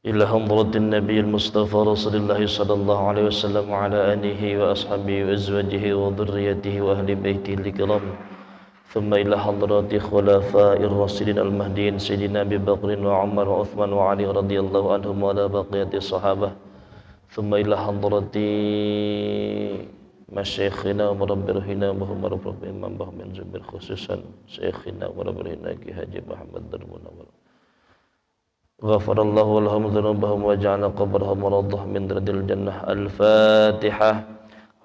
إلى حضرة النبي المصطفى رسول الله صلى الله عليه وسلم وعلى آله وأصحابه وأزواجه وذريته وأهل بيته الكرام ثم إلى حضرات خلفاء الراشدين المهديين سيدنا أبي بكر وعمر وعثمان وعلي رضي الله عنهم وعلى بقية الصحابة ثم إلى حضرة مشايخنا ومربي روحنا ومربي روح الإمام بن زبير خصوصا شيخنا ومربي روحنا كي حاجي محمد درمنا غفر الله لهم ذنوبهم وجعل قبرهم روضة من رياض الجنة. الفاتحة.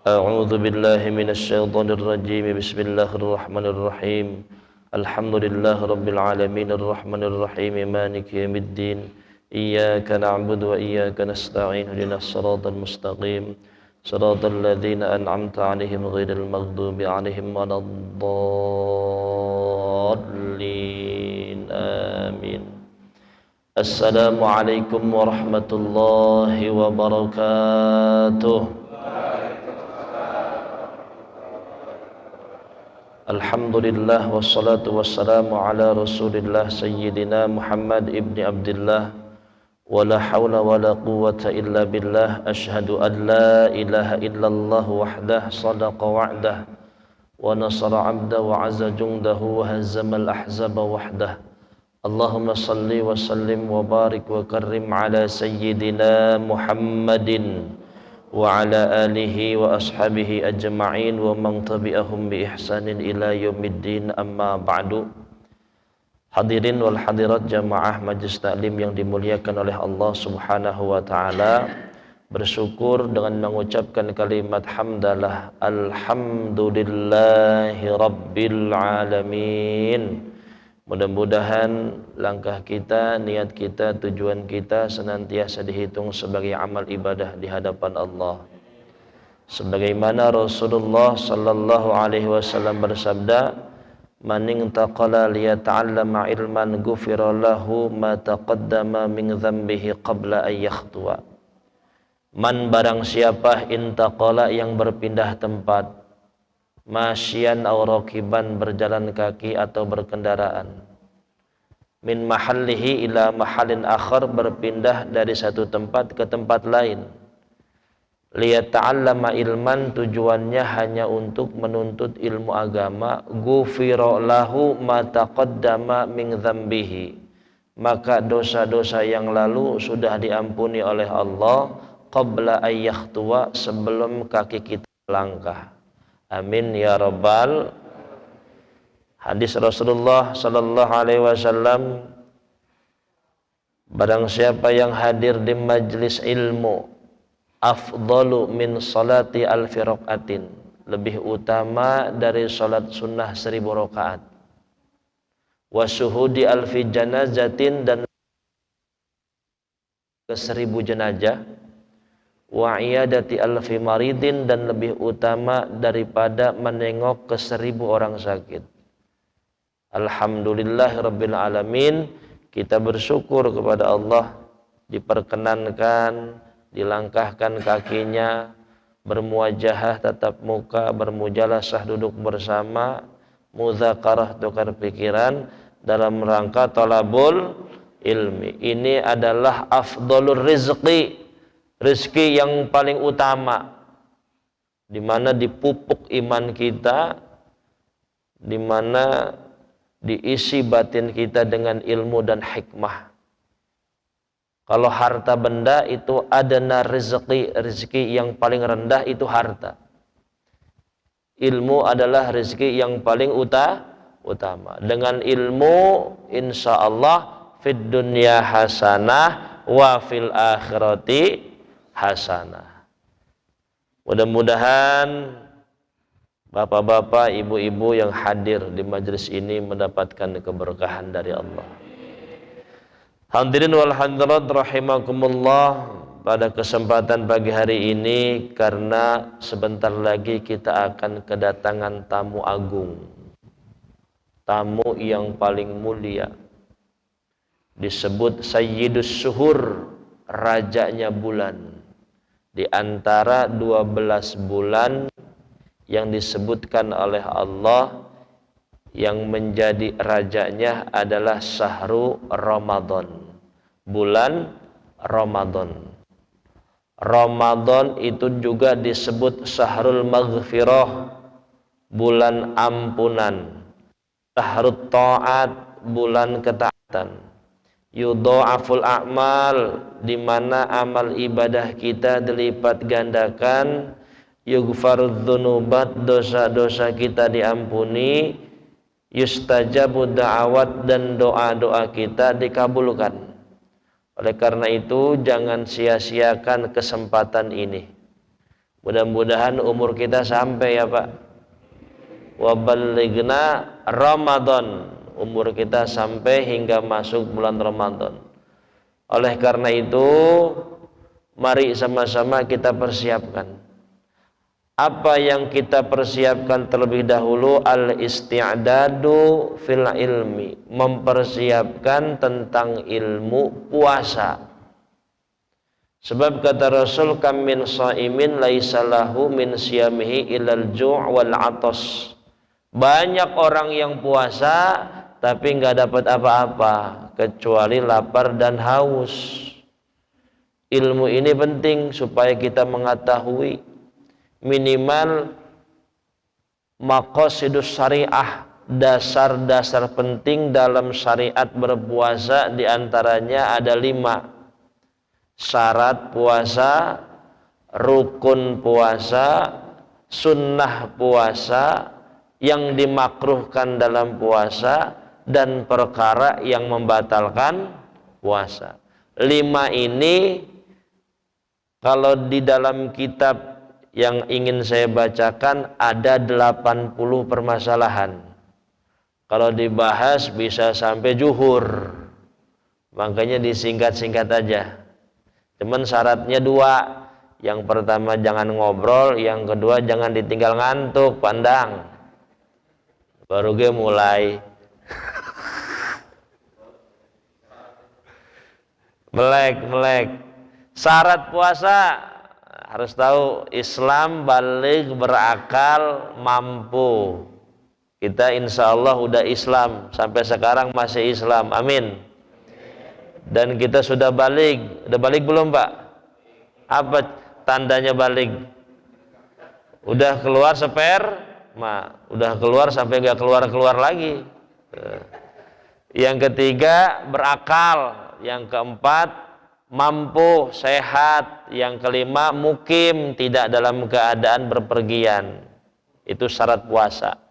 أعوذ بالله من الشيطان الرجيم. بسم الله الرحمن الرحيم. الحمد لله رب العالمين الرحمن الرحيم مالك يوم الدين. إياك نعبد وإياك نستعين اهدنا الصراط المستقيم صراط الذين أنعمت عليهم غير المغضوب عليهم ولا الضالين. آمين. Assalamualaikum warahmatullahi wabarakatuh. Alhamdulillah wassalatu wassalamu ala rasulillah sayyidina Muhammad ibni Abdullah wa la hawla wa la quwwata illa billah. Ashhadu an la ilaha illallah wahdah sadaqa wa'dah wa nasara abda wa azza jundahu wa hazzama al-ahzaba wahdah. Allahumma salli wa sallim wa barik wa karrim ala sayyidina Muhammadin wa ala alihi wa ashabihi ajma'in wa man tabi'ahum bi ihsanin ila yaumiddin, amma ba'du. Hadirin wal hadirat jamaah majlis taklim yang dimuliakan oleh Allah Subhanahu wa taala, bersyukur dengan mengucapkan kalimat hamdalah alhamdulillahi rabbil alamin. Mudah-mudahan langkah kita, niat kita, tujuan kita senantiasa dihitung sebagai amal ibadah di hadapan Allah. Sebagaimana Rasulullah sallallahu alaihi wasallam bersabda, "Man intaqala liyata'allama ilman ghufira lahu ma taqaddama min dzambihi qabla an yakhtuwa." Man barang siapa intaqala yang berpindah tempat, masyian aw rakiban berjalan kaki atau berkendaraan, min mahallihi ila mahallin akhar berpindah dari satu tempat ke tempat lain, liyata'allama ilman tujuannya hanya untuk menuntut ilmu agama, ghufira lahu ma taqaddama min dzambihi maka dosa-dosa yang lalu sudah diampuni oleh Allah qabla ayyakhtuwa sebelum kaki kita melangkah. Amin ya rabbal. Hadis Rasulullah sallallahu alaihi wasallam, barang siapa yang hadir di majlis ilmu, afdalu min salati alfi raqatin, lebih utama dari salat sunnah 1000 rakaat, wa syuhudi alfi janazatin, dan ke 1000 jenazah, wa iyadati alfi maridin, dan lebih utama daripada menengok ke 1000 orang sakit. Alhamdulillahirabbil alamin. Kita bersyukur kepada Allah diperkenankan, dilangkahkan kakinya, bermuajahah tatap muka, bermujalasah duduk bersama, mudzakarah tukar pikiran dalam rangka talabul ilmi. Ini adalah afdhalur rizqi, rezeki yang paling utama, di mana dipupuk iman kita, di mana diisi batin kita dengan ilmu dan hikmah. Kalau harta benda itu adana rezeki, rezeki yang paling rendah itu harta. Ilmu adalah rezeki yang paling utama. Dengan ilmu insya Allah fid dunya hasanah wa fil akhirati hasanah. Mudah-mudahan bapak-bapak, ibu-ibu yang hadir di majelis ini mendapatkan keberkahan dari Allah. Hadirin wal hadirat rahimakumullah, pada kesempatan pagi hari ini karena sebentar lagi kita akan kedatangan tamu agung, tamu yang paling mulia, disebut Sayyidus Syuhur, rajanya bulan. Di antara 12 bulan yang disebutkan oleh Allah, yang menjadi rajanya adalah Syahrul Ramadan, bulan Ramadan. Ramadan itu juga disebut Syahrul Maghfirah, bulan ampunan. Syahrul Ta'at, bulan ketaatan. Yudha'aful a'mal, di mana amal ibadah kita dilipat gandakan. Yughfarudz dzunubat, dosa-dosa kita diampuni. Yustajabu da'awat, dan doa-doa kita dikabulkan. Oleh karena itu jangan sia-siakan kesempatan ini. Mudah-mudahan umur kita sampai ya Pak. Wa ballighna Ramadan, umur kita sampai hingga masuk bulan Ramadan. Oleh karena itu mari sama-sama kita persiapkan. Apa yang kita persiapkan terlebih dahulu? Al-isti'dadu fil ilmi, mempersiapkan tentang ilmu puasa. Sebab kata Rasul, kam min shaimin laisa lahu min siyamihi ilal ju' wal 'atas. Banyak orang yang puasa tapi nggak dapat apa-apa kecuali lapar dan haus. Ilmu ini penting supaya kita mengetahui minimal maqasidus syariah, dasar-dasar penting dalam syariat berpuasa. Diantaranya ada 5: syarat puasa, rukun puasa, sunnah puasa, yang dimakruhkan dalam puasa, dan perkara yang membatalkan puasa. 5 ini kalau di dalam kitab yang ingin saya bacakan ada 80 permasalahan. Kalau dibahas bisa sampai zuhur. Makanya disingkat-singkat aja. Cuman syaratnya 2. Yang pertama jangan ngobrol, yang kedua jangan ditinggal ngantuk, pandang. Baru gue mulai. Melek. Syarat puasa harus tahu, Islam, baligh, berakal, mampu. Kita insya Allah udah Islam, sampai sekarang masih Islam, amin. Dan kita sudah baligh. Udah baligh belum Pak? Apa tandanya baligh? Udah keluar udah keluar sampai nggak keluar lagi. Yang ketiga berakal, yang keempat mampu, sehat, yang kelima mukim, tidak dalam keadaan berpergian. Itu syarat puasa.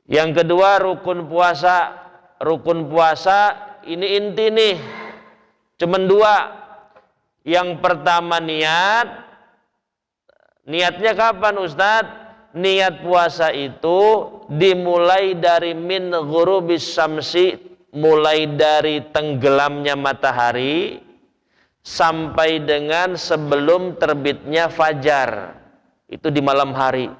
Yang kedua rukun puasa. Rukun puasa ini inti nih, cuman 2. Yang pertama niatnya kapan Ustadz? Niat puasa itu dimulai dari min ghurubis syamsi, mulai dari tenggelamnya matahari sampai dengan sebelum terbitnya fajar, itu di malam hari.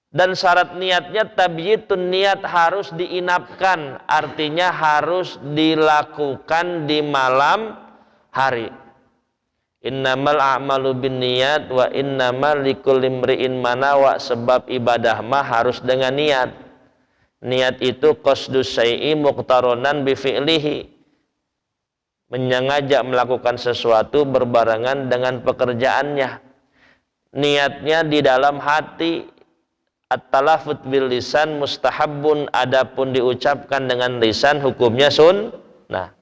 Dan syarat niatnya tabyitun, niat harus diinapkan, artinya harus dilakukan di malam hari. Innamal a'malu binniyat wa innamal likulli imri'in ma nawa, sebab ibadah mah harus dengan niat. Niat itu qasdus syai'i muqtaronan bi fi'lihi, menyengaja melakukan sesuatu berbarengan dengan pekerjaannya. Niatnya di dalam hati. At-talafut bil lisan mustahabbun, adapun diucapkan dengan lisan hukumnya sunnah.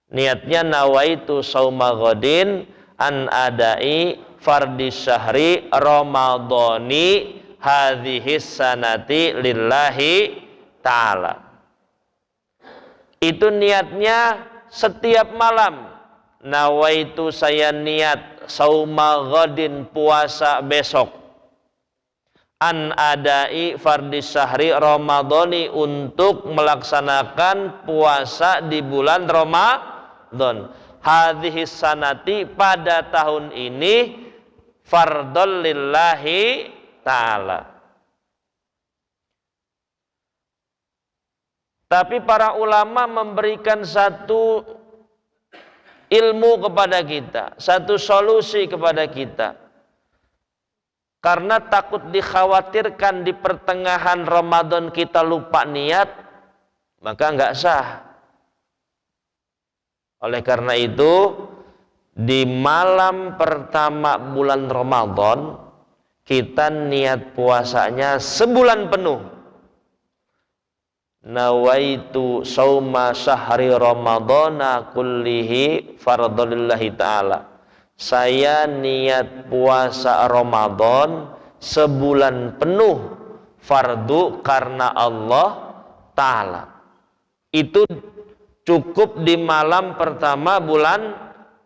Niatnya nawaitu sauma ghadin an adai fardhi syahri ramadhani hadhihi sanati lillahi ta'ala. Itu niatnya setiap malam. Nawaitu saya niat sauma ghadin puasa besok. An adai fardhi syahri ramadhani untuk melaksanakan puasa di bulan Ramadan. Hadhihi sanati pada tahun ini fardhul lillahi ta'ala. Tapi para ulama memberikan satu ilmu kepada kita, satu solusi kepada kita. Karena takut dikhawatirkan di pertengahan Ramadan kita lupa niat, maka nggak sah. Oleh karena itu, di malam pertama bulan Ramadan, kita niat puasanya sebulan penuh. Nawaitu sauma syahri ramadhana kullihi fardholillahi ta'ala. Saya niat puasa Ramadan sebulan penuh fardu karena Allah Ta'ala. Itu cukup di malam pertama bulan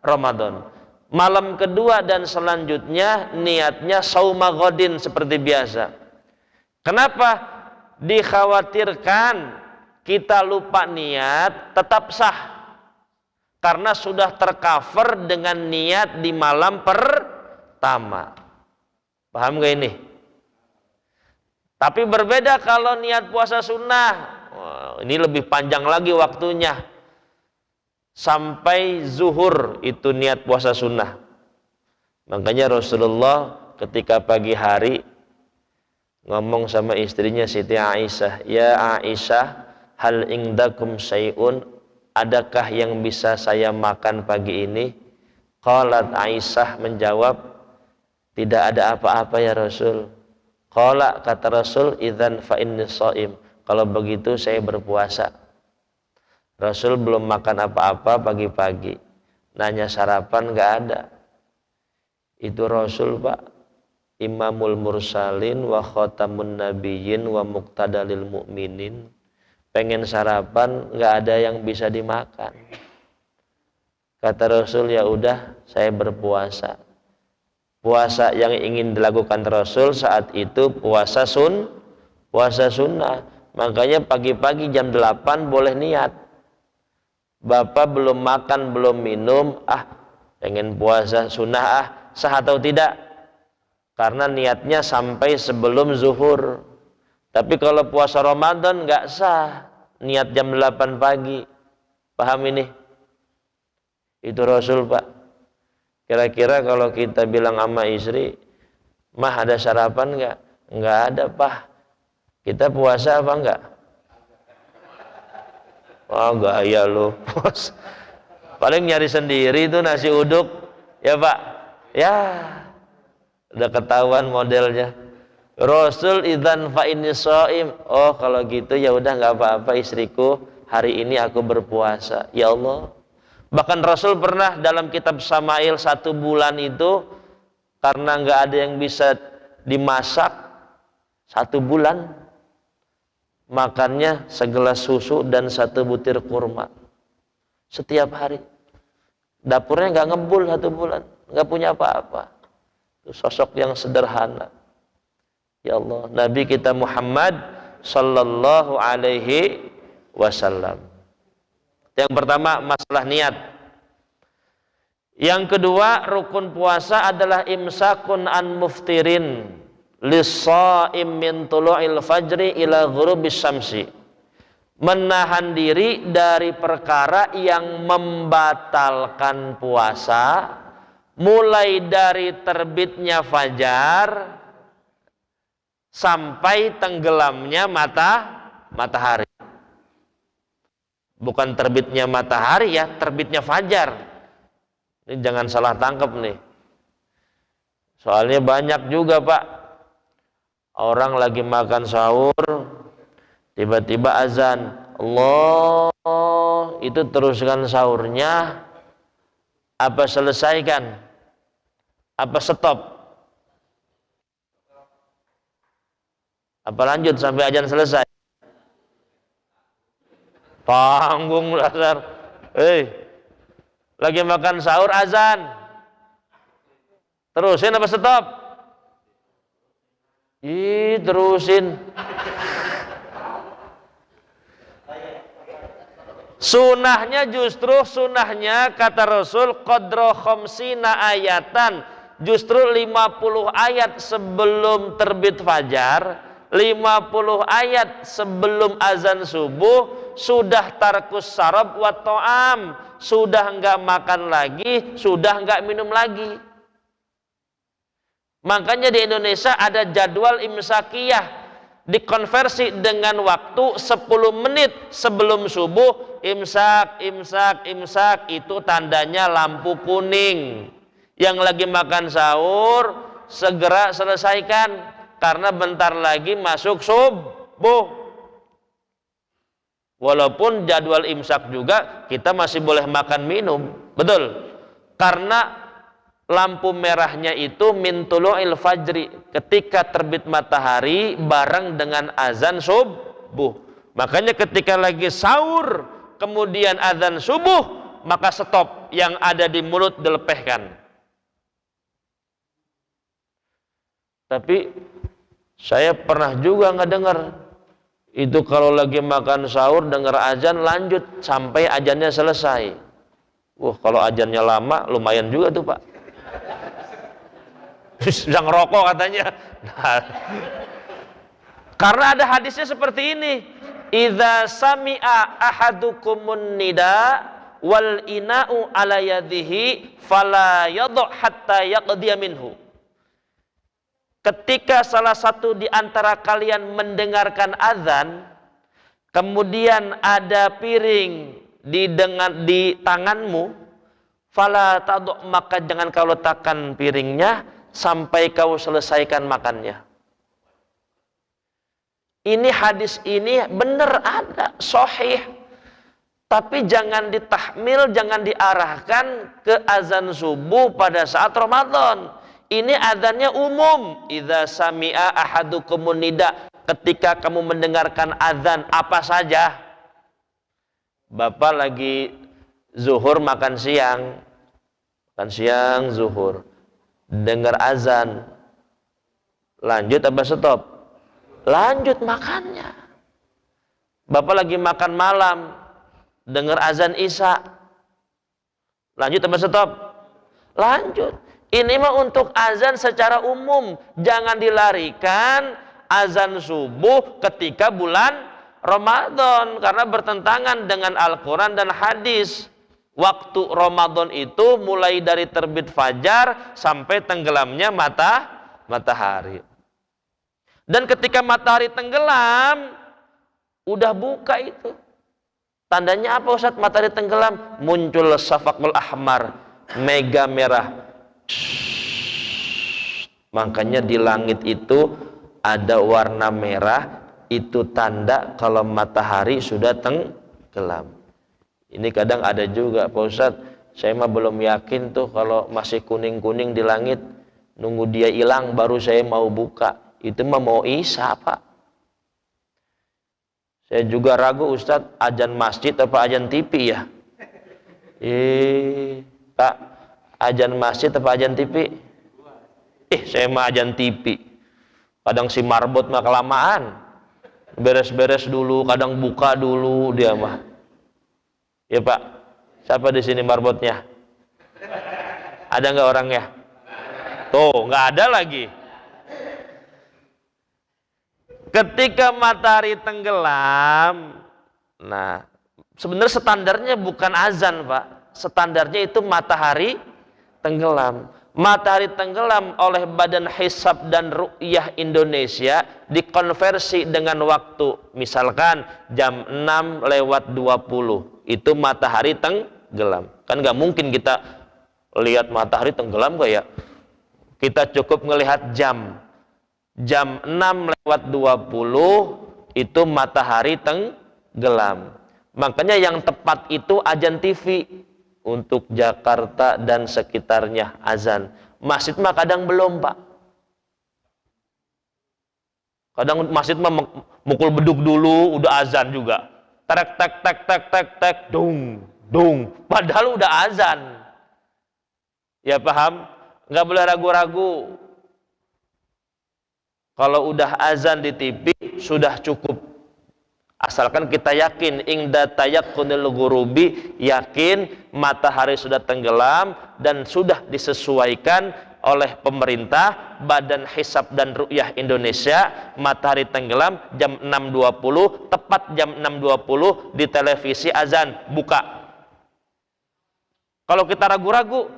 Ramadan. Malam kedua dan selanjutnya niatnya sauma ghadin seperti biasa. Kenapa? Dikhawatirkan kita lupa niat, tetap sah karena sudah tercover dengan niat di malam pertama. Paham gak ini? Tapi berbeda kalau niat puasa sunnah. Wah, ini lebih panjang lagi waktunya, sampai zuhur itu niat puasa sunnah. Makanya Rasulullah ketika pagi hari ngomong sama istrinya Siti Aisyah, ya Aisyah, hal indakum syai'un, adakah yang bisa saya makan pagi ini? Qalat Aisyah menjawab, tidak ada apa-apa ya Rasul. Qala, kata Rasul, idzan fa inni shaim, kalau begitu saya berpuasa. Rasul belum makan apa-apa pagi-pagi, nanya sarapan nggak ada. Itu Rasul, Pak, Imamul Mursalin wa khatamun nabiyyin wa muqtadalil mu'minin. Pengen sarapan nggak ada yang bisa dimakan. Kata Rasul, ya udah saya berpuasa. Puasa yang ingin dilakukan Rasul saat itu puasa sunnah. Makanya pagi-pagi jam 8 boleh niat. Bapak belum makan, belum minum, pengen puasa sunnah, sah atau tidak? Karena niatnya sampai sebelum zuhur. Tapi kalau puasa Ramadan nggak sah, niat jam 8 pagi. Paham ini? Itu Rasul, Pak. Kira-kira kalau kita bilang sama istri, mah ada sarapan nggak? Nggak ada, Pak. Kita puasa apa enggak? Oh, gaya lo, bos. Paling nyari sendiri itu nasi uduk, ya Pak. Ya, udah ketahuan modelnya. Rasul idzan fa inni shaim. Oh, kalau gitu ya udah nggak apa-apa istriku, hari ini aku berpuasa. Ya Allah. Bahkan Rasul pernah dalam kitab Syama'il 1 bulan itu karena nggak ada yang bisa dimasak 1 bulan, makannya segelas susu dan 1 butir kurma setiap hari. Dapurnya nggak ngebul 1 bulan, nggak punya apa-apa. Itu sosok yang sederhana. Ya Allah, Nabi kita Muhammad sallallahu alaihi wasallam. Yang pertama masalah niat. Yang kedua, rukun puasa adalah imsakun an muftirin lis-shaim min tulu'il fajri ila ghurubis syamsi. Menahan diri dari perkara yang membatalkan puasa mulai dari terbitnya fajar sampai tenggelamnya matahari. Bukan terbitnya matahari ya, terbitnya fajar. Ini jangan salah tangkap nih. Soalnya banyak juga, Pak, orang lagi makan sahur, tiba-tiba azan, Allahu itu teruskan sahurnya apa selesaikan? Apa stop? Apa lanjut sampai azan selesai? Tanggung dasar. Lagi makan sahur azan. Terusin apa stop? Terusin. Sunnahnya kata Rasul qadra khamsina ayatan, justru 50 ayat sebelum terbit fajar, 50 ayat sebelum azan subuh sudah tarkus sarab wa ta'am, sudah enggak makan lagi, sudah enggak minum lagi. Makanya di Indonesia ada jadwal imsakiyah, dikonversi dengan waktu 10 menit sebelum subuh, imsak, itu tandanya lampu kuning. Yang lagi makan sahur segera selesaikan karena bentar lagi masuk subuh. Walaupun jadwal imsak juga kita masih boleh makan minum, betul? Karena lampu merahnya itu min tulu'il fajri, ketika terbit matahari bareng dengan azan subuh. Makanya ketika lagi sahur kemudian azan subuh, maka stop, yang ada di mulut dilepehkan. Tapi saya pernah juga nggak dengar itu kalau lagi makan sahur dengar azan lanjut sampai azannya selesai. Kalau azannya lama lumayan juga tuh Pak. Sedang ngerokok katanya. Karena ada hadisnya seperti ini, idza sami'a ahadukumun nida wal ina'u ala yadihi fala yadhu hatta yaqdiya minhu. Ketika salah satu di antara kalian mendengarkan azan, kemudian ada piring di tanganmu, fala tadhu, maka jangan kau letakkan piringnya sampai kau selesaikan makannya. Ini hadis ini benar ada, sahih. Tapi jangan ditahmil, jangan diarahkan ke azan subuh pada saat Ramadan. Ini azannya umum. Idza sami'a ahadukumun nida, ketika kamu mendengarkan azan apa saja. Bapak lagi zuhur makan siang zuhur, dengar azan, lanjut apa stop? Lanjut makannya. Bapak lagi makan malam, dengar azan isya, lanjut apa stop? Lanjut. Ini mah untuk azan secara umum, jangan dilarikan azan subuh ketika bulan Ramadan karena bertentangan dengan Al-Quran dan hadis. Waktu Ramadan itu mulai dari terbit fajar sampai tenggelamnya matahari. Dan ketika matahari tenggelam, udah buka itu. Tandanya apa Ustaz matahari tenggelam? Muncul safaqul ahmar, mega merah. Makanya di langit itu ada warna merah, itu tanda kalau matahari sudah tenggelam. Ini kadang ada juga Pak Ustadz, saya mah belum yakin tuh kalau masih kuning-kuning di langit, nunggu dia hilang baru saya mau buka. Itu mah mau isya Pak. Saya juga ragu Ustadz, azan masjid apa azan TV ya? Pak, azan masjid apa azan TV? Saya mah azan TV. Kadang si marbot mah kelamaan. Beres-beres dulu, kadang buka dulu dia mah. Ya Pak, siapa di sini marbotnya? Ada nggak orangnya? Tuh, nggak ada lagi. Ketika matahari tenggelam, nah sebenarnya standarnya bukan azan Pak, standarnya itu matahari tenggelam. Matahari tenggelam oleh Badan Hisab dan Ru'yah Indonesia dikonversi dengan waktu, misalkan jam 6:20 itu matahari tenggelam. Kan nggak mungkin kita lihat matahari tenggelam kayak, kita cukup melihat jam 6:20 itu matahari tenggelam. Makanya yang tepat itu azan TV untuk Jakarta dan sekitarnya azan. Masjid mah kadang belum, Pak. Kadang masjid mah mukul beduk dulu udah azan juga. Tek tek tek tek tek tek dung dung. Padahal udah azan. Ya paham? Nggak boleh ragu-ragu. Kalau udah azan di TV sudah cukup. Asalkan kita yakin ingda tayakkunil ghurubi, yakin matahari sudah tenggelam dan sudah disesuaikan oleh pemerintah, Badan Hisab dan Ru'yah Indonesia, matahari tenggelam jam 6.20, tepat jam 6.20 di televisi azan buka. Kalau kita ragu-ragu,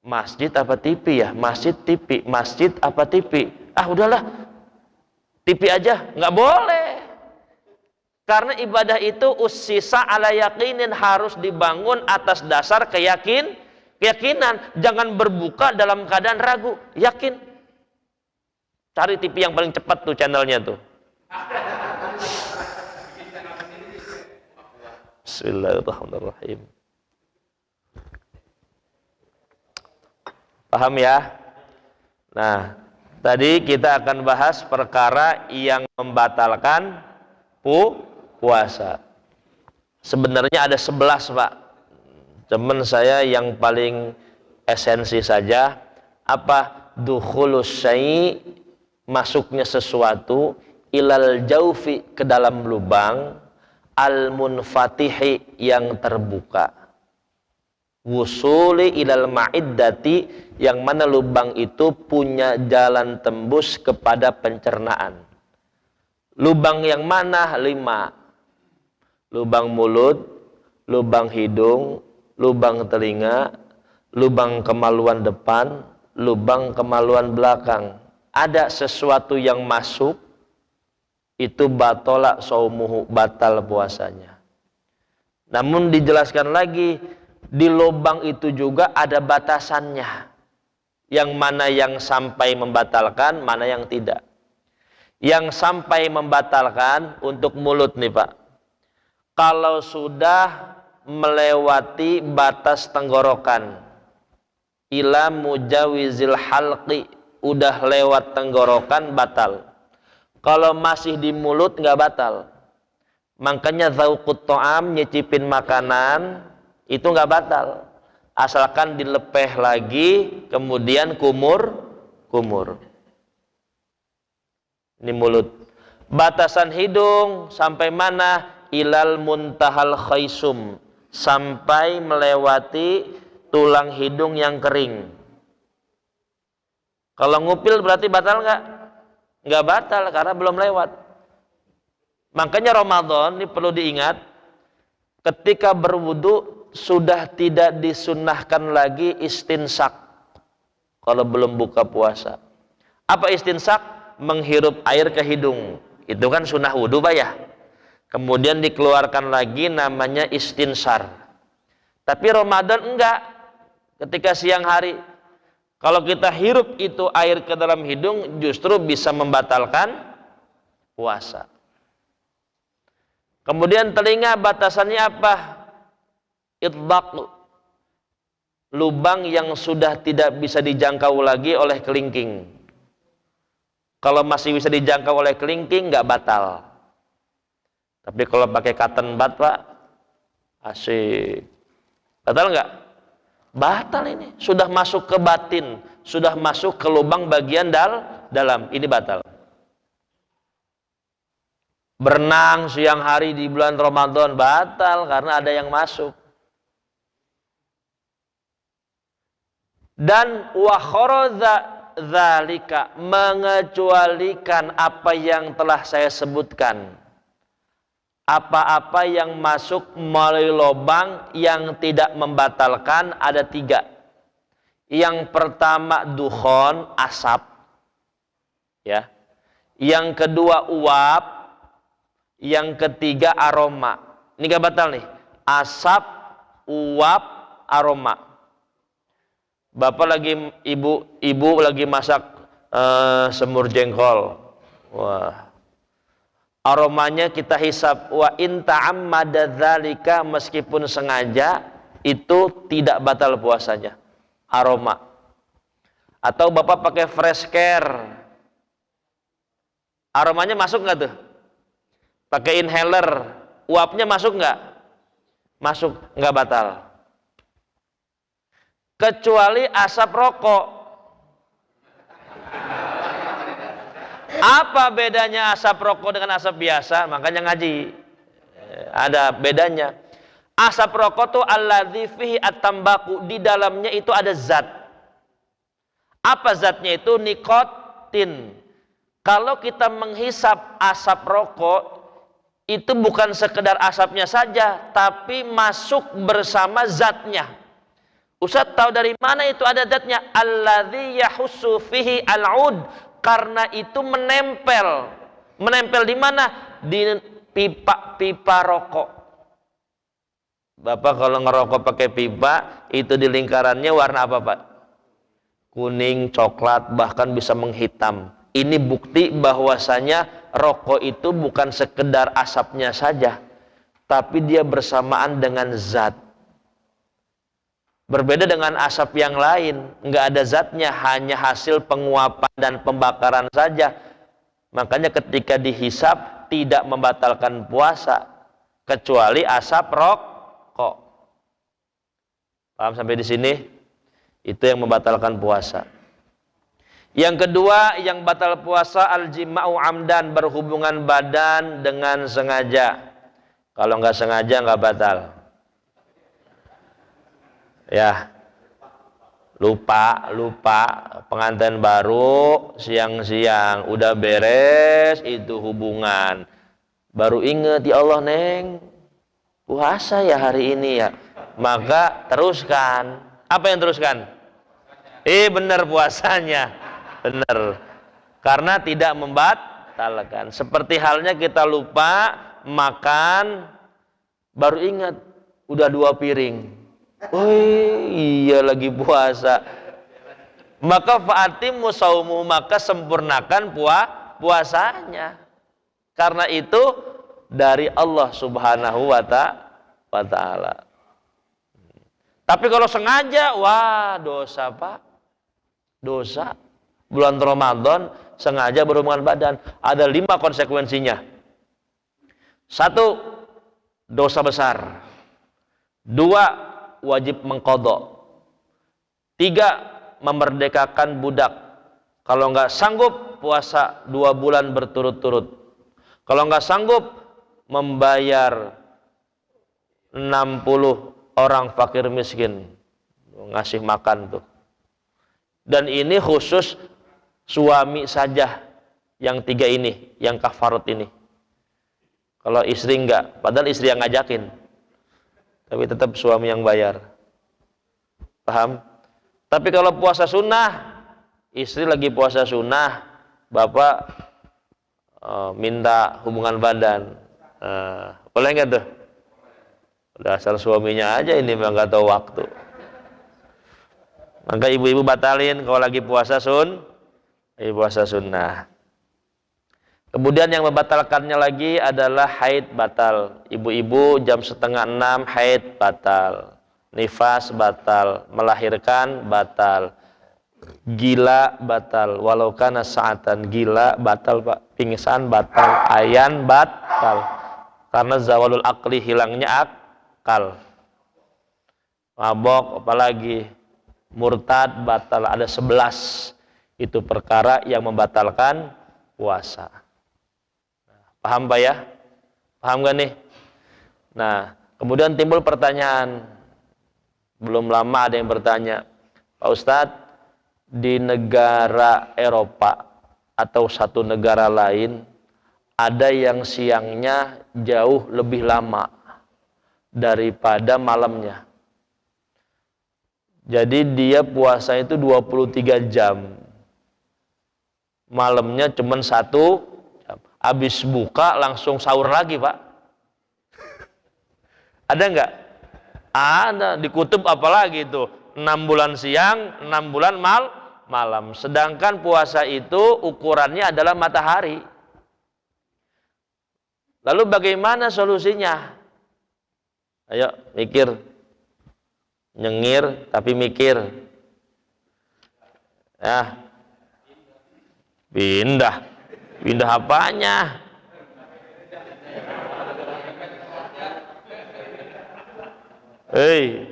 masjid apa TV ya? Masjid TV, masjid apa TV? Ah udahlah, TV aja, nggak boleh. Karena ibadah itu ussisa ala yakinin, harus dibangun atas dasar keyakinan. Jangan berbuka dalam keadaan ragu, yakin. Cari TV yang paling cepat tuh channelnya tuh. Bismillahirrahmanirrahim. Paham ya? Nah, tadi kita akan bahas perkara yang membatalkan puasa. Sebenarnya ada 11, Pak. Teman saya yang paling esensi saja. Apa? Dukhulus syai', masuknya sesuatu, ilal jaufi, ke dalam lubang, al munfatihi, yang terbuka, wusuli ilal ma'iddati, yang mana lubang itu punya jalan tembus kepada pencernaan. Lubang yang mana? 5. Lubang mulut, lubang hidung, lubang telinga, lubang kemaluan depan, lubang kemaluan belakang. Ada sesuatu yang masuk, itu batola saumuhu, batal puasanya. Namun dijelaskan lagi, di lubang itu juga ada batasannya. Yang mana yang sampai membatalkan, mana yang tidak. Yang sampai membatalkan untuk mulut nih Pak, kalau sudah melewati batas tenggorokan, ila mujawizil halqi, udah lewat tenggorokan, batal. Kalau masih di mulut nggak batal. Makanya dzauqut ta'am, nyicipin makanan, itu nggak batal, asalkan dilepeh lagi kemudian kumur. Ini mulut. Batasan hidung sampai mana? Ilal muntahal khaisum, sampai melewati tulang hidung yang kering. Kalau ngupil berarti batal nggak? Nggak batal karena belum lewat. Makanya Ramadan ini perlu diingat, ketika berwudu sudah tidak disunnahkan lagi istinsak kalau belum buka puasa. Apa istinsak? Menghirup air ke hidung. Itu kan sunnah wudu, Pak ya. Kemudian dikeluarkan lagi, namanya istinsar. Tapi Ramadan enggak. Ketika siang hari, kalau kita hirup itu air ke dalam hidung, justru bisa membatalkan puasa. Kemudian telinga, batasannya apa? Idlaq, lubang yang sudah tidak bisa dijangkau lagi oleh kelingking. Kalau masih bisa dijangkau oleh kelingking, nggak batal. Tapi kalau pakai cotton bud, Pak, asik. Batal nggak? Batal ini. Sudah masuk ke batin, sudah masuk ke lubang bagian dalam. Ini batal. Berenang siang hari di bulan Ramadan, batal karena ada yang masuk. Dan wa kharaza dzalika, mengecualikan apa yang telah saya sebutkan. Apa-apa yang masuk melalui lubang yang tidak membatalkan ada 3. Yang pertama dukhon, asap, ya. Yang kedua uap, yang ketiga aroma. Ini gak batal nih. Asap, uap, aroma. Bapak lagi, ibu lagi masak semur jengkol. Wah, aromanya kita hisap. Wa in ta'ammada dzalika, meskipun sengaja, itu tidak batal puasanya. Aroma. Atau Bapak pakai fresh care, aromanya masuk nggak tuh? Pakai inhaler, uapnya masuk nggak? Masuk, nggak batal. Kecuali asap rokok. Apa bedanya asap rokok dengan asap biasa? Makanya ngaji. Ada bedanya. Asap rokok tuh alladzi fihi at-tambaku, di dalamnya itu ada zat. Apa zatnya itu? Nikotin. Kalau kita menghisap asap rokok, itu bukan sekedar asapnya saja, tapi masuk bersama zatnya. Ustaz tahu dari mana itu ada zatnya? Alladzi yahussu fihi al-ud, karena itu menempel. Menempel di mana? Di pipa rokok. Bapak kalau ngerokok pakai pipa, itu di lingkarannya warna apa, Pak? Kuning, coklat, bahkan bisa menghitam. Ini bukti bahwasanya rokok itu bukan sekedar asapnya saja, tapi dia bersamaan dengan zat. Berbeda dengan asap yang lain, nggak ada zatnya, hanya hasil penguapan dan pembakaran saja. Makanya ketika dihisap tidak membatalkan puasa, kecuali asap rokok. Paham sampai di sini? Itu yang membatalkan puasa. Yang kedua yang batal puasa, al-jima'u amdan, berhubungan badan dengan sengaja. Kalau nggak sengaja nggak batal. Ya, lupa pengantin baru siang-siang udah beres itu hubungan, baru inget, ya Allah Neng puasa ya hari ini ya, maka teruskan. Apa yang teruskan? Benar puasanya, benar, karena tidak membatalkan. Seperti halnya kita lupa makan, baru ingat udah 2 piring. Oh iya lagi puasa. Maka fa'atimu saumu, maka sempurnakan puasanya. Karena itu dari Allah Subhanahu wa ta'ala. Tapi kalau sengaja, wah dosa, Pak. Dosa. Bulan Ramadan sengaja berhubungan badan, ada 5 konsekuensinya. 1, dosa besar. 2, wajib mengqadha. 3, memerdekakan budak. Kalau nggak sanggup puasa 2 bulan berturut-turut. Kalau nggak sanggup membayar 60 orang fakir miskin, ngasih makan tuh. Dan ini khusus suami saja yang 3 ini, yang kafarat ini. Kalau istri enggak, padahal istri yang ngajakin, tapi tetap suami yang bayar. Paham? Tapi kalau puasa sunnah, istri lagi puasa sunnah, bapak minta hubungan badan, boleh nggak tuh? Dasar suaminya aja ini mah nggak tahu waktu. Maka ibu-ibu batalin kalau lagi puasa puasa sunnah. Kemudian yang membatalkannya lagi adalah haid batal. Ibu-ibu jam 5:30 haid batal. Nifas batal. Melahirkan batal. Gila batal. Walau kana sa'atan, gila batal, Pak. Pingsan batal. Ayan batal. Karena zawalul aqli, hilangnya akal. Mabok apalagi. Murtad batal. Ada 11. Itu perkara yang membatalkan puasa. Paham Pak ya? Paham gak nih? Nah, kemudian timbul pertanyaan. Belum lama ada yang bertanya, Pak Ustadz, di negara Eropa atau satu negara lain, ada yang siangnya jauh lebih lama daripada malamnya. Jadi dia puasa itu 23 jam. Malamnya cuma 1 jam. Habis buka langsung sahur lagi, Pak. Ada nggak? Ada. Di kutub apalagi itu 6 bulan siang, 6 bulan malam. Sedangkan puasa itu ukurannya adalah matahari. Lalu bagaimana solusinya? Ayo mikir. Nyengir tapi mikir. Ya. Pindah. Pindah apanya? Hei,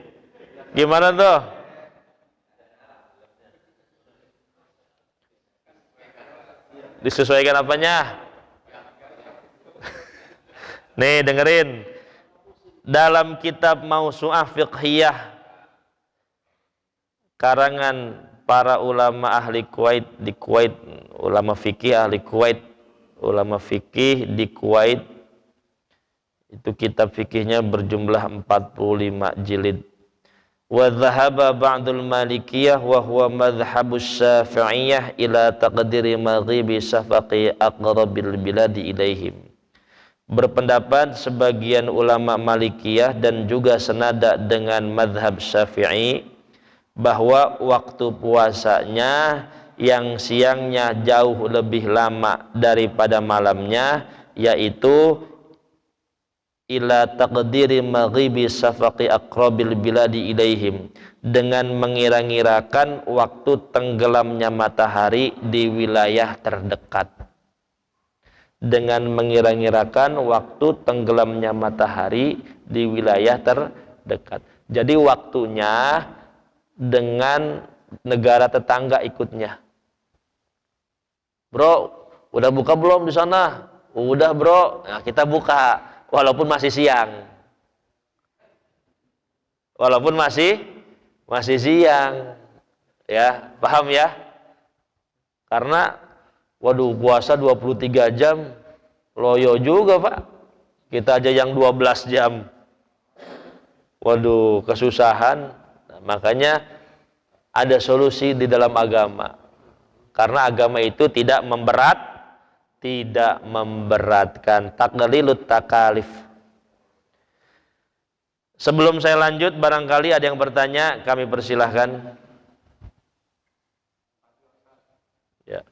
gimana tuh? Disesuaikan apanya? Nih dengerin. Dalam kitab Mausu'ah Fiqhiyah karangan para ulama ahli Kuwait di Kuwait, ulama fikih ahli Kuwait, ulama fikih di Kuwait, itu kitab fikihnya berjumlah 45 jilid. Wa dhahaba ba'dul malikiyah wa huwa madhhabus syafi'iyah ila taqdiri maghibi safaqi aqrabil biladi ilaihim. Berpendapat sebagian ulama malikiyah dan juga senada dengan madhab syafi'i bahwa waktu puasanya yang siangnya jauh lebih lama daripada malamnya, yaitu ila taqdiri maghibi safaqi aqrabil biladi ilaihim, dengan mengira-ngirakan waktu tenggelamnya matahari di wilayah terdekat. Dengan mengira-ngirakan waktu tenggelamnya matahari di wilayah terdekat. Jadi waktunya dengan negara tetangga ikutnya. Bro, udah buka belum di sana? Udah bro, nah, kita buka walaupun masih siang. Walaupun masih siang. Ya, paham ya? Karena waduh, puasa 23 jam loyo juga Pak. Kita aja yang 12 jam. Waduh, kesusahan. Nah, makanya ada solusi di dalam agama. Karena agama itu tidak memberatkan. Taqlilut takalif. Sebelum saya lanjut, barangkali ada yang bertanya, kami persilahkan. Ya.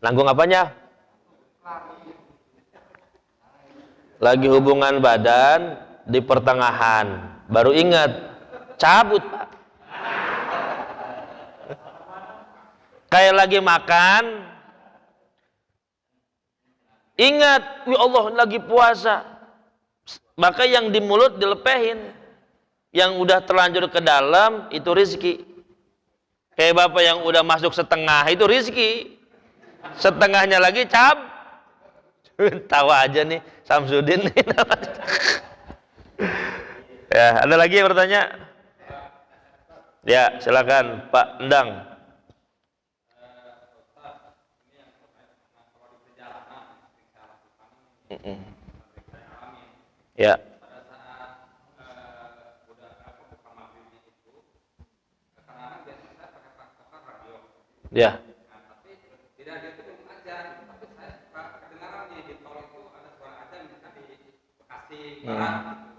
Nanggung apanya? Lagi hubungan badan di pertengahan, baru ingat, cabut Pak. Kayak lagi makan, ingat, ya Allah lagi puasa, maka yang di mulut dilepehin, yang udah terlanjur ke dalam itu rizki. Kayak bapak yang udah masuk setengah itu rizki, setengahnya lagi tawa aja nih Samsudin nih. Ya, ada lagi yang bertanya? Ya, silakan Pak Endang. Ya. Ya.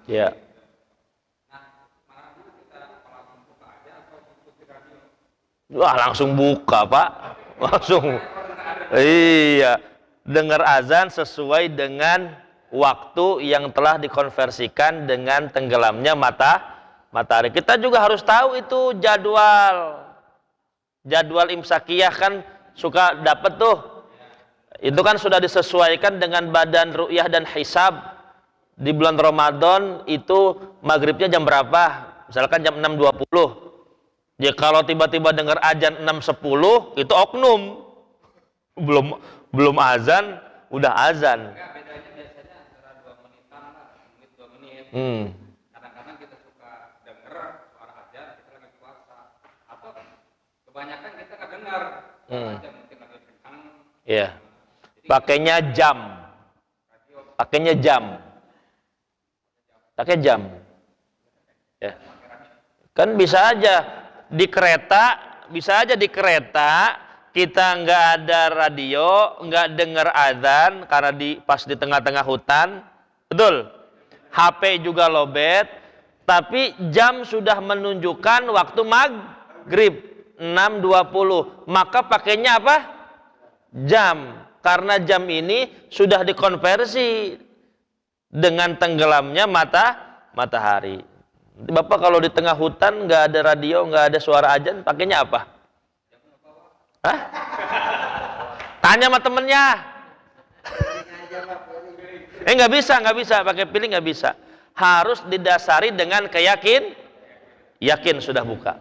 Ya. Wah, langsung buka Pak, langsung. Iya, dengar azan sesuai dengan waktu yang telah dikonversikan dengan tenggelamnya matahari. Kita juga harus tahu itu jadwal imsakiyah kan suka dapat tuh. Itu kan sudah disesuaikan dengan badan ru'yah dan hisab. Di bulan Ramadan itu maghribnya jam berapa? Misalkan jam 6.20. Ya kalau tiba-tiba dengar azan 6.10 itu oknum. Belum azan, udah azan. Bedanya biasanya antara 2 menitan lah, menit 2 menit. Kadang-kadang kita suka dengar suara azan kita lagi puasa. Atau kebanyakan kita nggak dengar. Azan mungkin lagi kencang. Iya. Pakainya jam. Pakai jam. Ya. Kan bisa aja di kereta kita nggak ada radio, nggak dengar azan karena pas di tengah-tengah hutan, betul. HP juga lowbat, tapi jam sudah menunjukkan waktu maghrib. 6.20. Maka pakainya apa? Jam. Karena jam ini sudah dikonversi dengan tenggelamnya matahari. Bapak kalau di tengah hutan nggak ada radio, nggak ada suara azan, pakainya apa? Hah? Tanya sama temennya. Nggak bisa pakai piling, nggak bisa. Harus didasari dengan yakin sudah buka.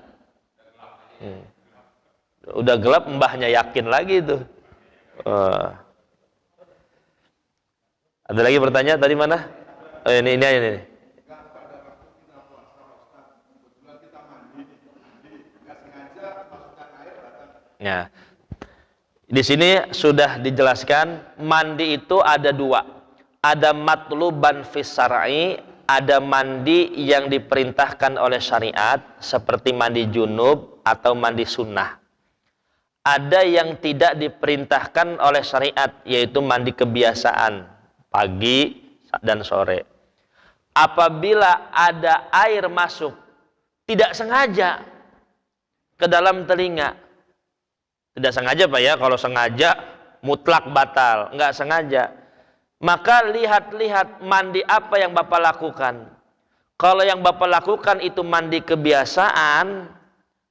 Udah gelap, mbahnya yakin lagi itu. Ada lagi bertanya tadi mana? Ini. Ya. Di sini sudah dijelaskan mandi itu ada dua. Ada matluban fis syar'i, ada mandi yang diperintahkan oleh syariat seperti mandi junub atau mandi sunnah. Ada yang tidak diperintahkan oleh syariat, yaitu mandi kebiasaan pagi dan sore. Apabila ada air masuk tidak sengaja ke dalam telinga, tidak sengaja Pak ya, kalau sengaja mutlak batal, enggak sengaja. Maka lihat-lihat mandi apa yang Bapak lakukan. Kalau yang Bapak lakukan itu mandi kebiasaan,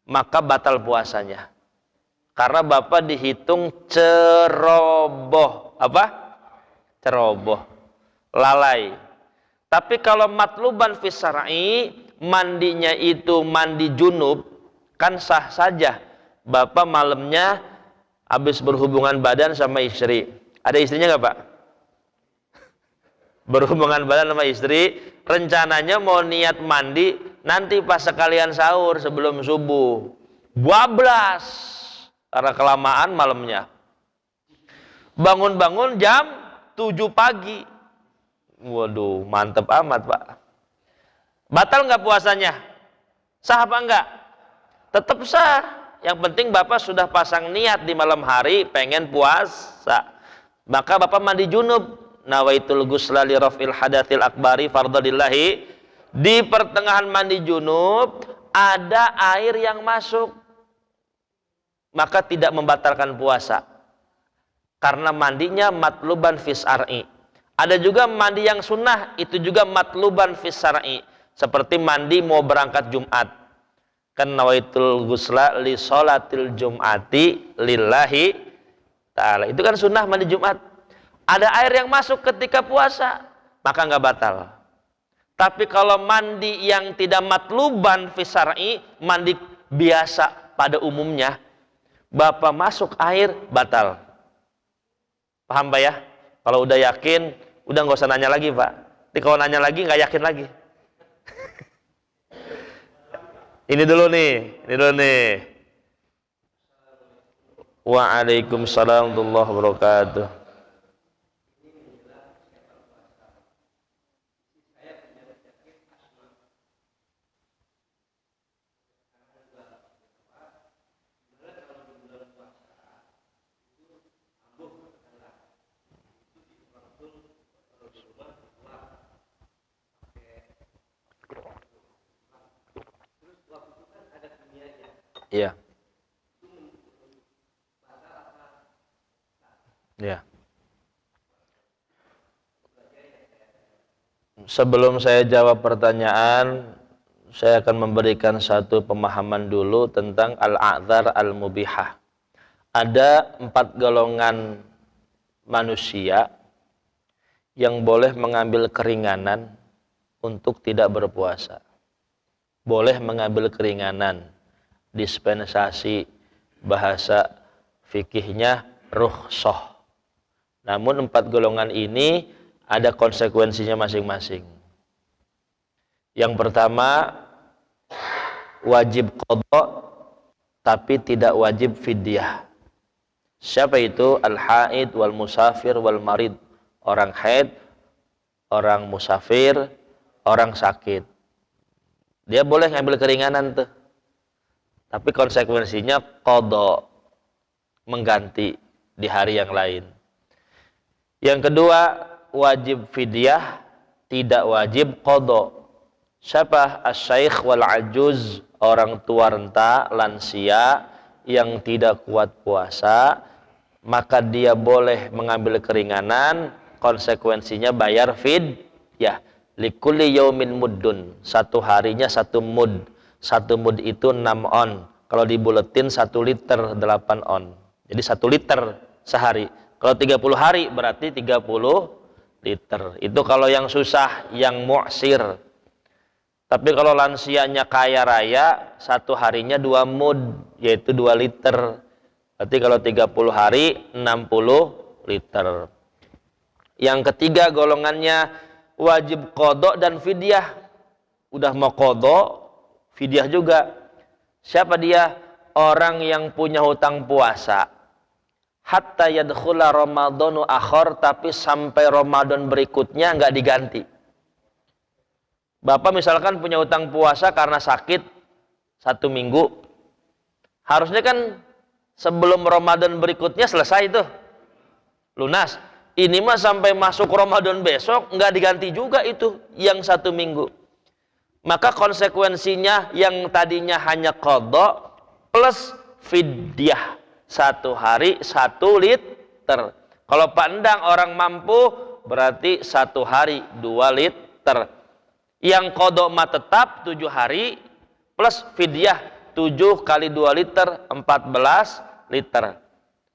maka batal puasanya. Karena Bapak dihitung ceroboh. Apa? Ceroboh. Lalai. Tapi kalau matluban fis syar'i, mandinya itu mandi junub, kan sah saja. Bapak malamnya habis berhubungan badan sama istri. Ada istrinya nggak Pak? Berhubungan badan sama istri, rencananya mau niat mandi nanti pas sekalian sahur sebelum subuh. Bablas karena kelamaan malamnya. Bangun-bangun jam 7 pagi. Waduh, mantep amat Pak. Batal nggak puasanya? Sah apa enggak? Tetap sah. Yang penting Bapak sudah pasang niat di malam hari pengen puasa. Maka Bapak mandi junub. Nawaitul ghusla li raf'il hadatsil akbari fardalillahi. Di pertengahan mandi junub ada air yang masuk. Maka tidak membatalkan puasa. Karena mandinya matluban fis syar'i. Ada juga mandi yang sunnah, itu juga matluban fis syar'i. Seperti mandi mau berangkat Jumat. Kan nawaitul ghusla li sholatil jum'ati lillahi ta'ala. Itu kan sunnah mandi Jumat. Ada air yang masuk ketika puasa, maka nggak batal. Tapi kalau mandi yang tidak matluban fis syar'i, mandi biasa pada umumnya, Bapak masuk air, batal. Paham Pak ya? Kalau udah yakin, udah nggak usah nanya lagi Pak. Tapi kalau nanya lagi, nggak yakin lagi. Ini dulu nih. Waalaikumsalam warahmatullahi wabarakatuh. Iya. Ya. Sebelum saya jawab pertanyaan, saya akan memberikan satu pemahaman dulu tentang al-a'dzar al-mubihah. Ada 4 golongan manusia yang boleh mengambil keringanan untuk tidak berpuasa. Boleh mengambil keringanan, dispensasi, bahasa fikihnya rukhsah. Namun 4 golongan ini ada konsekuensinya masing-masing. Yang pertama, wajib qadha tapi tidak wajib fidyah. Siapa itu? Al-haid wal musafir wal marid. Orang haid, orang musafir, orang sakit. Dia boleh ngambil keringanan tuh. Tapi konsekuensinya qadha, mengganti di hari yang lain. Yang kedua, wajib fidyah, tidak wajib qadha. Siapa? Asy-syaikh wal ajuz, orang tua renta, lansia yang tidak kuat puasa, maka dia boleh mengambil keringanan, konsekuensinya bayar fidyah. Likulli yaumin muddun, satu harinya satu mud. Satu mud itu 6 on. Kalau dibuletin 1 liter 8 on. Jadi 1 liter sehari. Kalau 30 hari berarti 30 liter. Itu kalau yang susah, yang mu'sir. Tapi kalau lansianya kaya raya, satu harinya 2 mud, yaitu 2 liter. Berarti kalau 30 hari, 60 liter. Yang ketiga golongannya wajib qadha dan fidyah. Udah mau qadha, fidyah juga. Siapa dia? Orang yang punya hutang puasa. Hatta yadkhula Ramadhanu akhar, tapi sampai Ramadan berikutnya nggak diganti. Bapak misalkan punya hutang puasa karena sakit 1 minggu. Harusnya kan sebelum Ramadan berikutnya selesai itu. Lunas. Ini mah sampai masuk Ramadan besok nggak diganti juga itu yang 1 minggu. Maka konsekuensinya yang tadinya hanya qadha plus fidyah, 1 hari 1 liter. Kalau pandang orang mampu berarti 1 hari 2 liter. Yang qadha mah tetap 7 hari plus fidyah 7 kali 2 liter 14 liter.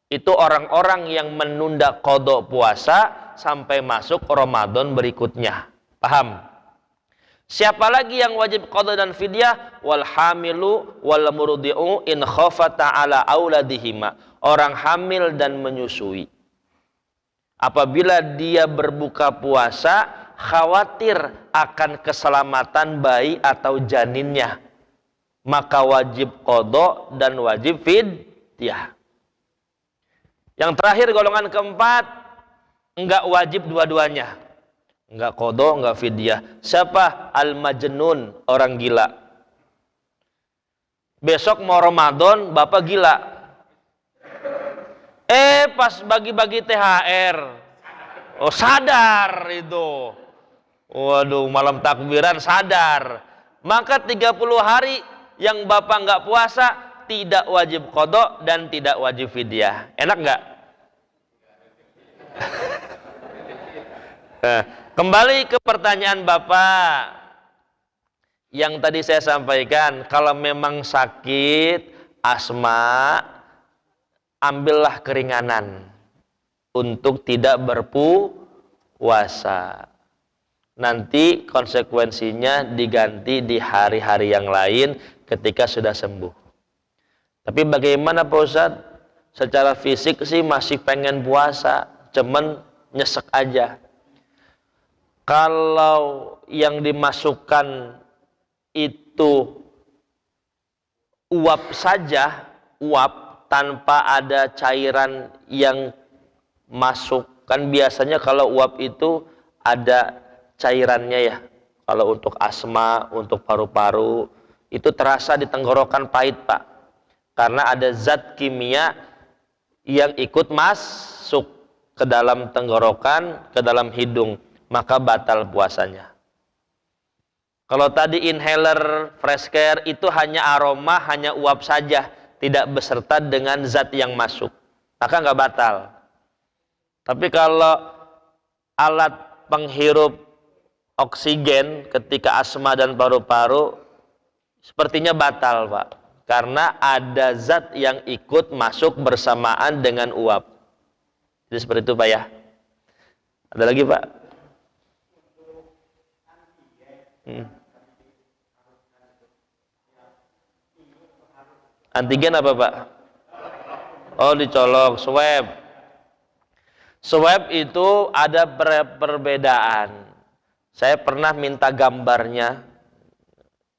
Itu orang-orang yang menunda qadha puasa sampai masuk Ramadan berikutnya. Paham? Siapa lagi yang wajib qadha dan fidyah? Wal hamilu wal murdi'u in khafata ala auladihima. Orang hamil dan menyusui. Apabila dia berbuka puasa, khawatir akan keselamatan bayi atau janinnya, maka wajib qadha dan wajib fidyah. Yang terakhir golongan keempat, enggak wajib dua-duanya. Enggak qadha, enggak fidyah. Siapa? Al-majnun, orang gila. Besok mau Ramadan, bapak gila. Pas bagi-bagi THR. Oh, sadar itu. Waduh, malam takbiran sadar. Maka 30 hari yang bapak enggak puasa, tidak wajib qadha dan tidak wajib fidyah. Enak enggak? Kembali ke pertanyaan Bapak yang tadi saya sampaikan, kalau memang sakit asma, ambillah keringanan untuk tidak berpuasa. Nanti konsekuensinya diganti di hari-hari yang lain ketika sudah sembuh. Tapi bagaimana Pak Ustadz? Secara fisik sih masih pengen puasa, cuman nyesek aja. Kalau yang dimasukkan itu uap saja, uap tanpa ada cairan yang masuk. Kan biasanya kalau uap itu ada cairannya ya. Kalau untuk asma, untuk paru-paru, itu terasa di tenggorokan pahit Pak. Karena ada zat kimia yang ikut masuk ke dalam tenggorokan, ke dalam hidung, maka batal puasanya. Kalau tadi inhaler, fresh care itu hanya aroma, hanya uap saja, tidak beserta dengan zat yang masuk, maka nggak batal. Tapi kalau alat penghirup oksigen ketika asma dan paru-paru, sepertinya batal Pak. Karena ada zat yang ikut masuk bersamaan dengan uap. Jadi seperti itu Pak ya. Ada lagi Pak? Antigen apa Pak? Oh, dicolok, swab. Swab itu ada perbedaan. Saya pernah minta gambarnya.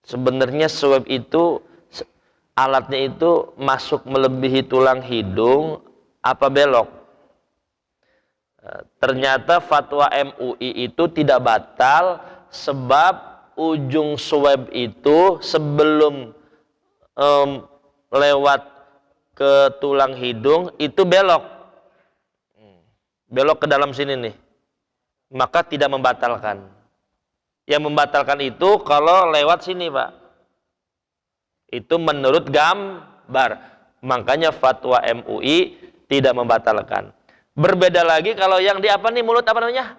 Sebenarnya swab itu alatnya itu masuk melebihi tulang hidung apa belok? Ternyata fatwa MUI itu tidak batal sebab ujung swab itu sebelum lewat ke tulang hidung itu belok ke dalam sini nih, maka tidak membatalkan. Yang membatalkan itu kalau lewat sini Pak. Itu menurut gambar. Makanya fatwa MUI tidak membatalkan. Berbeda lagi kalau yang di apa nih mulut apa namanya?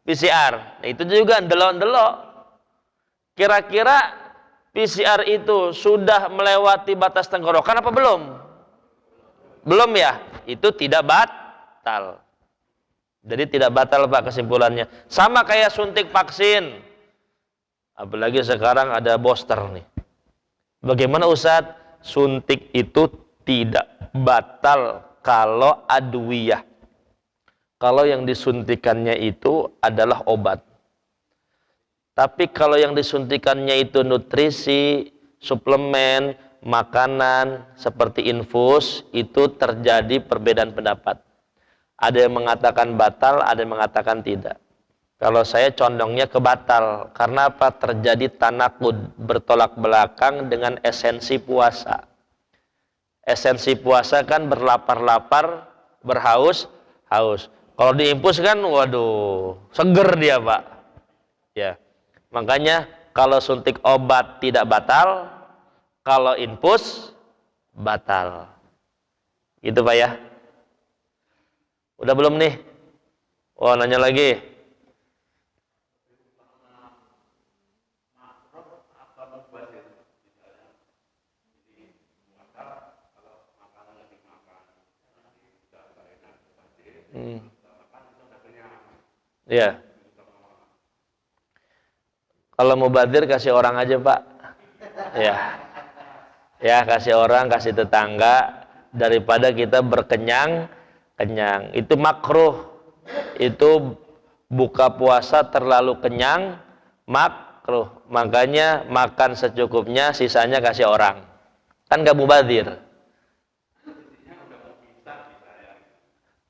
PCR. Nah, itu juga ndelok-ndelok. Kira-kira PCR itu sudah melewati batas tenggorokan apa belum? Belum ya? Itu tidak batal. Jadi tidak batal Pak kesimpulannya. Sama kayak suntik vaksin. Apalagi sekarang ada booster nih. Bagaimana Ustadz? Suntik itu tidak batal kalau adwiyah. Kalau yang disuntikannya itu adalah obat. Tapi kalau yang disuntikannya itu nutrisi, suplemen, makanan, seperti infus, itu terjadi perbedaan pendapat. Ada yang mengatakan batal, ada yang mengatakan tidak. Kalau saya condongnya ke batal. Karena apa? Terjadi tanakud, bertolak belakang dengan esensi puasa. Esensi puasa kan berlapar-lapar, berhaus-haus. Kalau diinfus kan, waduh, seger dia Pak. Ya. Makanya kalau suntik obat tidak batal, kalau infus batal. Gitu Pak ya. Udah belum nih? Oh, nanya lagi. Iya. Kalau mubadzir kasih orang aja Pak. Ya. Ya, kasih orang, kasih tetangga daripada kita berkenyang-kenyang. Itu makruh. Itu buka puasa terlalu kenyang, makruh. Makanya makan secukupnya, sisanya kasih orang. Kan gak mubadzir.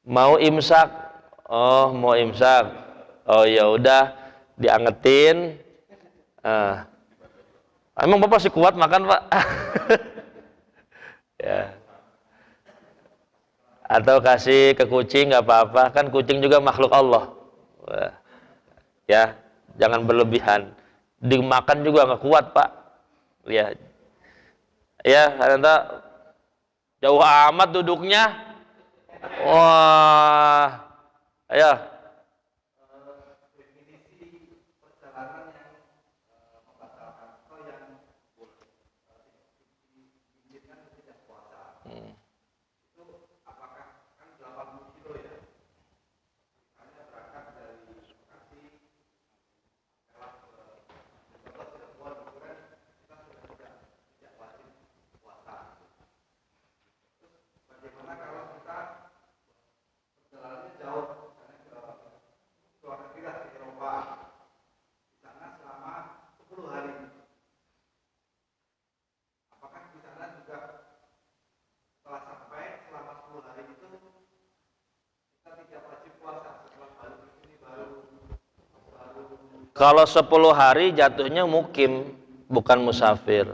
Mau imsak. Oh, mau imsak. Oh, ya udah diangetin. Emang Bapak sih kuat makan Pak? Ya. Atau kasih ke kucing nggak apa-apa, kan kucing juga makhluk Allah. Ya, jangan berlebihan. Dimakan juga nggak kuat Pak. Ya, ya, ternyata jauh amat duduknya. Wah, ayo. Kalau 10 hari jatuhnya mukim, bukan musafir.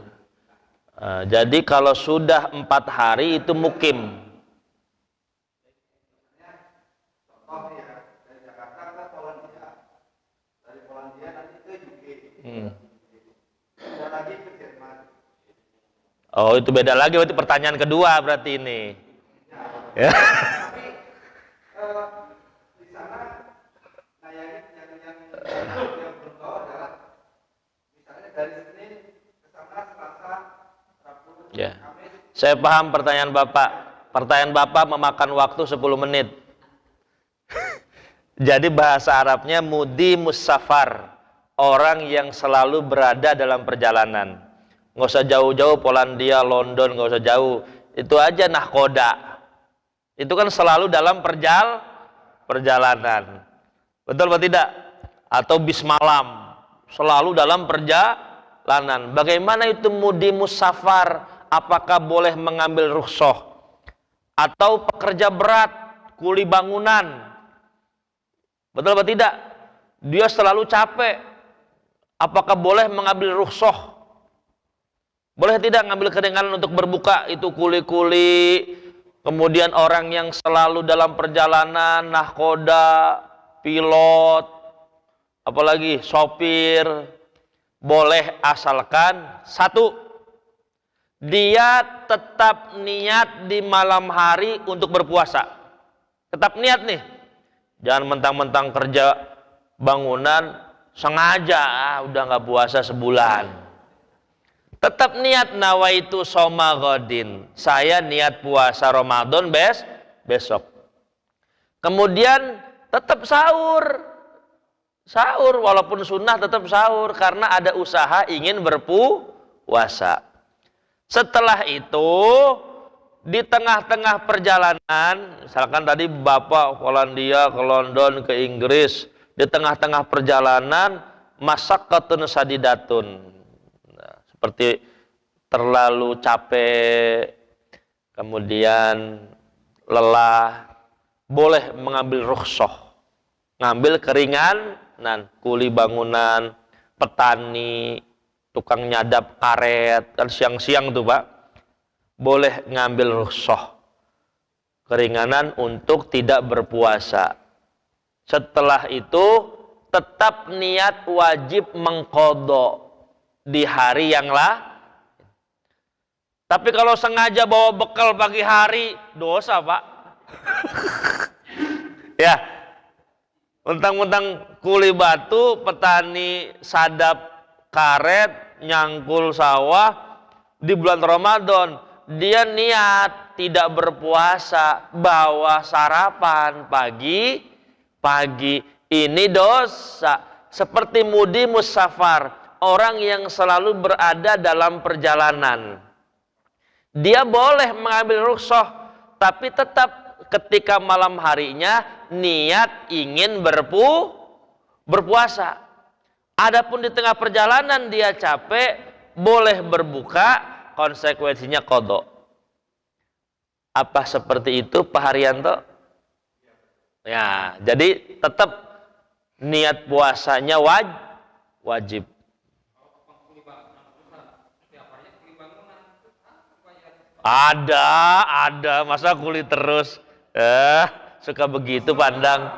Jadi kalau sudah 4 hari itu mukim. Oh, itu beda lagi, berarti pertanyaan kedua berarti ini. Ya. Ya. Saya paham pertanyaan Bapak. Pertanyaan Bapak memakan waktu 10 menit. Jadi bahasa Arabnya mudi musafar, orang yang selalu berada dalam perjalanan. Nggak usah jauh-jauh, Polandia, London, nggak usah jauh. Itu aja nahkoda. Itu kan selalu dalam perjalanan. Betul atau tidak? Atau bis malam, selalu dalam perjalanan. Bagaimana itu mudi musafar? Apakah boleh mengambil rukhsah? Atau pekerja berat, kuli bangunan? Betul atau tidak? Dia selalu capek. Apakah boleh mengambil rukhsah? Boleh tidak ngambil keringanan untuk berbuka? Itu kuli-kuli. Kemudian orang yang selalu dalam perjalanan, nahkoda, pilot, apalagi sopir. Boleh asalkan satu, dia tetap niat di malam hari untuk berpuasa. Tetap niat nih. Jangan mentang-mentang kerja bangunan sengaja udah nggak puasa sebulan. Tetap niat nawaitu shoma ghadin. Saya niat puasa Ramadan besok. Kemudian tetap sahur. Sahur walaupun sunnah tetap sahur karena ada usaha ingin berpuasa. Setelah itu di tengah-tengah perjalanan, misalkan tadi Bapak Polandia ke London ke Inggris, di tengah-tengah perjalanan masyaqqatun sadidatun. Nah, seperti terlalu capek, kemudian lelah, boleh mengambil rukhsah, ngambil keringan. Nah, kuli bangunan, petani, tukang nyadap karet, kan siang-siang tuh Pak, boleh ngambil rukhsah, keringanan untuk tidak berpuasa. Setelah itu tetap niat wajib mengqadha di hari yang lain. Tapi kalau sengaja bawa bekal pagi hari, dosa Pak. Ya, mentang-mentang kuli batu, petani sadap karet, nyangkul sawah di bulan Ramadan, dia niat tidak berpuasa, bawa sarapan pagi, ini dosa. Seperti mudi musafar, orang yang selalu berada dalam perjalanan, dia boleh mengambil rukhsah, tapi tetap ketika malam harinya niat ingin berpuasa. Adapun di tengah perjalanan dia capek, boleh berbuka, konsekuensinya qadha. Apa seperti itu Pak Haryanto? Ya, jadi tetap niat puasanya wajib. Ada, masa kuli terus? Suka begitu pandang.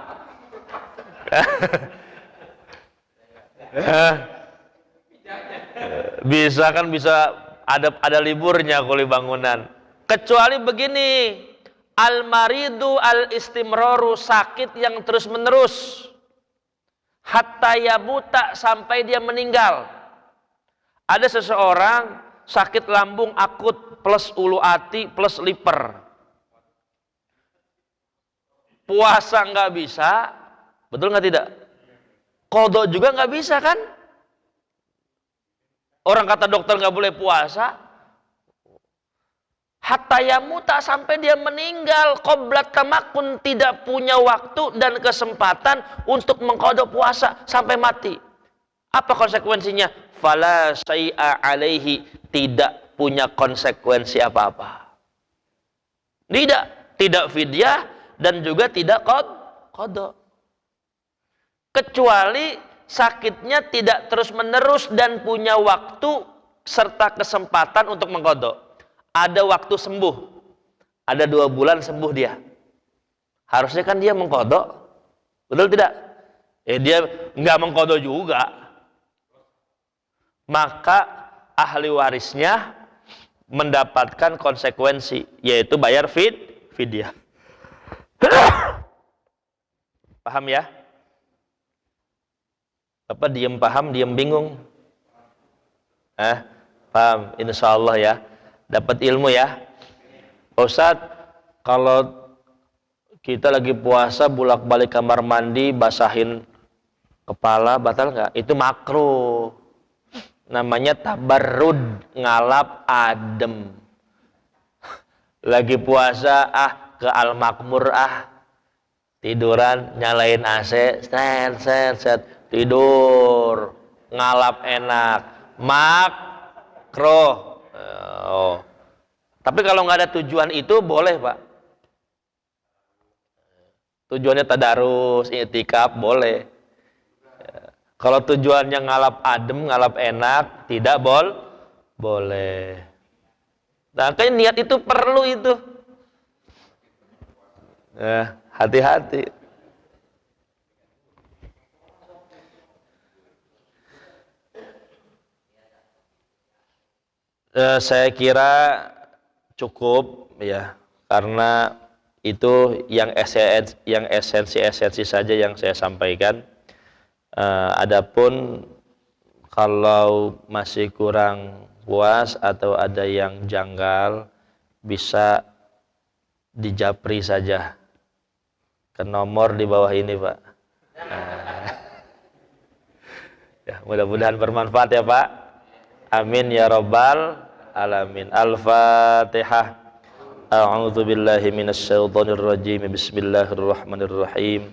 Bisa kan, bisa ada liburnya kuli bangunan. Kecuali begini, al-maridu al-istimraru, sakit yang terus menerus, hatta yabuta, sampai dia meninggal. Ada seseorang sakit lambung akut plus ulu hati plus liver, puasa nggak bisa, betul nggak tidak? Qadha juga nggak bisa kan? Orang kata dokter nggak boleh puasa, hatta yamuta, sampai dia meninggal, qoblat tamakun, tidak punya waktu dan kesempatan untuk mengqadha puasa sampai mati. Apa konsekuensinya? Fala syai'a alaihi, tidak punya konsekuensi apa-apa. Tidak fidyah dan juga tidak qadha. Kecuali sakitnya tidak terus menerus dan punya waktu serta kesempatan untuk mengqadha. Ada waktu sembuh, ada 2 bulan sembuh dia, harusnya kan dia mengqadha, betul tidak? Dia nggak mengqadha juga, maka ahli warisnya mendapatkan konsekuensi, yaitu bayar fidyah. Paham ya? Bapak diem paham, diem bingung? Paham, insya Allah ya. Dapat ilmu ya. Ustadz, kalau kita lagi puasa bolak-balik kamar mandi basahin kepala, batal nggak? Itu makruh. Namanya tabarrud, ngalap adem. Lagi puasa, ke Al-Makmur, tiduran, nyalain AC, set, tidur, ngalap enak, makruh. Tapi kalau nggak ada tujuan itu boleh Pak. Tujuannya tadarus, i'tikaf, boleh. Kalau tujuannya ngalap adem, ngalap enak, tidak boleh. Nah, kan niat itu perlu itu. Hati-hati. Saya kira cukup ya, karena itu yang esensi saja yang saya sampaikan. Adapun kalau masih kurang puas atau ada yang janggal, bisa dijapri saja ke nomor di bawah ini, Pak. Ya, mudah-mudahan bermanfaat ya, Pak. Amin ya rabbal alamin. Al-Fatihah. A'udzu billahi minasyaitonir rajim. Bismillahirrahmanirrahim.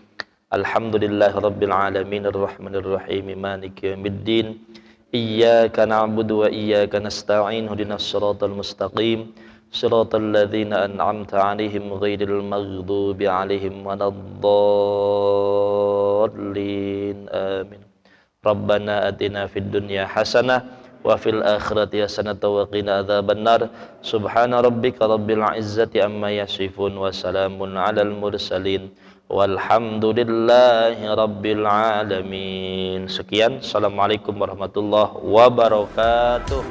Alhamdulillahirabbil alamin arrahmanir rahim maliki yaumiddin. Iyyaka na'budu wa iyyaka nasta'in. Ihdinas siratal mustaqim. Siratal ladzina an'amta 'alaihim ghairil maghdubi 'alaihim waladdallin. Amin. Rabbana atina fid dunya hasanah wa fil akhirati hasanah wa qina adzabannar. Subhana rabbika rabbil izzati amma yasifun wa salamun alal mursalin walhamdulillahi rabbil alamin. Sekian, assalamualaikum warahmatullahi wabarakatuh.